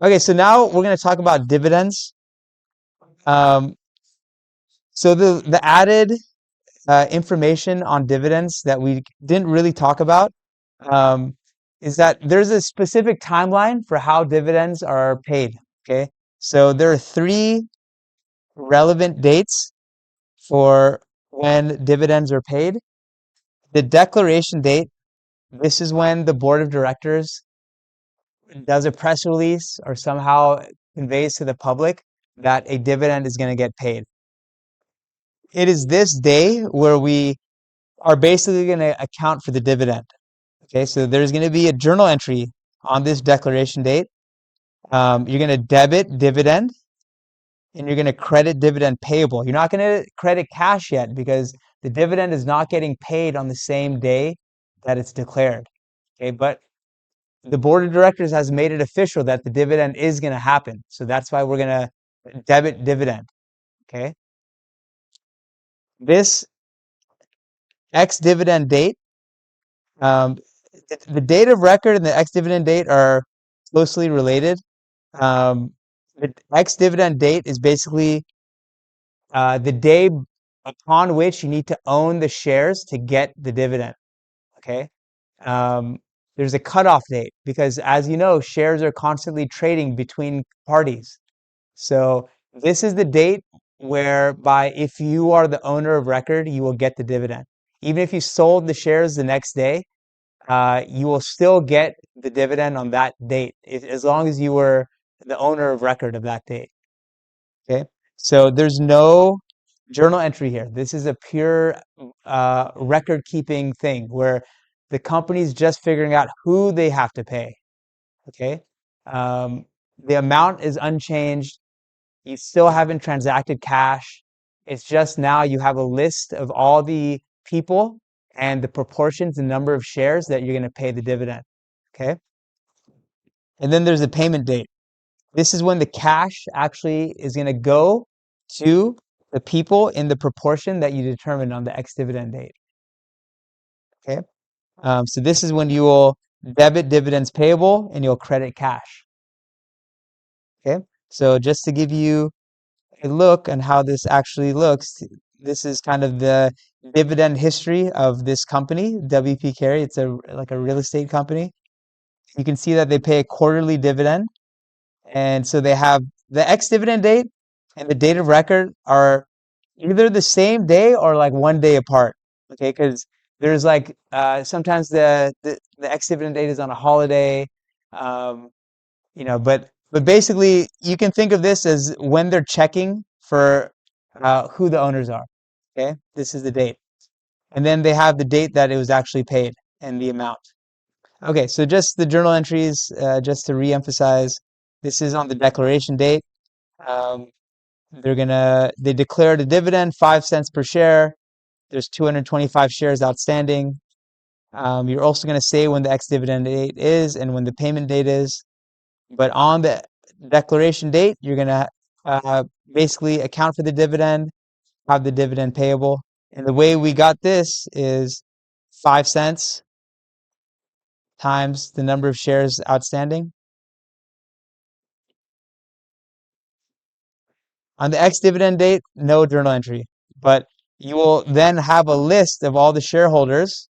Okay, so now we're going to talk about dividends. Um, so the added information on dividends that we didn't really talk about um, is that there's a specific timeline for how dividends are paid. Okay, so there are three relevant dates for when dividends are paid. The declaration date, this is when the board of directors does a press release or somehow conveys to the public that a dividend is going to get paid. It is this day where we are basically going to account for the dividend. Okay, so there's going to be a journal entry on this declaration date. You're going to debit dividend and you're going to credit dividend payable. You're not going to credit cash yet because the dividend is not getting paid on the same day that it's declared. Okay, but the board of directors has made it official that the dividend is going to happen. So that's why we're going to debit dividend. Okay, this ex dividend date, um, the date of record and the ex dividend date are closely related. Um, the ex dividend date is basically the day upon which you need to own the shares to get the dividend. Okay. Um, there's a cutoff date because, as you know, shares are constantly trading between parties. So this is the date whereby if you are the owner of record, you will get the dividend. Even if you sold the shares the next day, you will still get the dividend on that date, as long as you were the owner of record of that date. Okay, so there's no journal entry here. This is a pure record keeping thing where the company's just figuring out who they have to pay. Okay, um, the amount is unchanged. You still haven't transacted cash. It's just now you have a list of all the people and the proportions, the number of shares that you're going to pay the dividend. Okay. And then there's the payment date. This is when the cash actually is going to go to the people in the proportion that you determined on the ex dividend date. Okay. So this is when you will debit dividends payable and you'll credit cash. Okay. So just to give you a look on how this actually looks, this is kind of the dividend history of this company, WP Carey. It's like a real estate company. You can see that they pay a quarterly dividend. And so they have the ex-dividend date and the date of record are either the same day or like one day apart. Okay, because there's like sometimes the ex-dividend date is on a holiday. Um, but basically you can think of this as when they're checking for who the owners are. Okay, this is the date, and then they have the date that it was actually paid and the amount. Okay, so just the journal entries, just to re-emphasize, this is on the declaration date. Um, they declared a dividend 5 cents per share. There's 225 shares outstanding. You're also going to say when the ex-dividend date is and when the payment date is. But on the declaration date, you're going to basically account for the dividend, have the dividend payable. And the way we got this is 5 cents times the number of shares outstanding. On the ex-dividend date, no journal entry, but you will then have a list of all the shareholders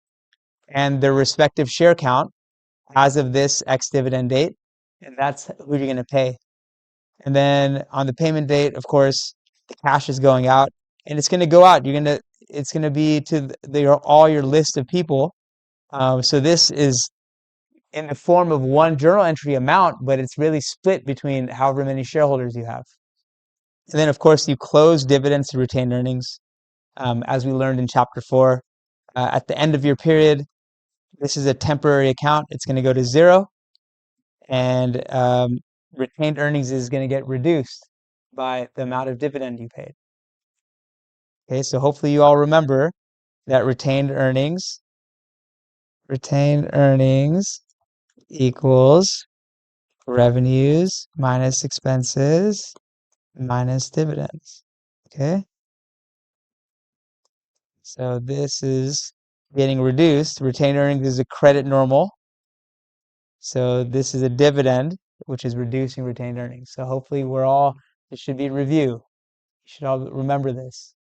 and their respective share count as of this ex-dividend date, and that's who you're going to pay. And then on the payment date, of course, the cash is going out, and it's going to go out. It's going to be to all your list of people. So this is in the form of one journal entry amount, but it's really split between however many shareholders you have. And then, of course, you close dividends to retained earnings, as we learned in chapter 4. At the end of your period, this is a temporary account. It's going to go to zero, and retained earnings is going to get reduced by the amount of dividend you paid. Okay, so hopefully you all remember that retained earnings equals revenues minus expenses minus dividends. Okay, so this is getting reduced. Retained earnings is a credit normal. So this is a dividend. which is reducing retained earnings. So hopefully it should be review. You should all remember this.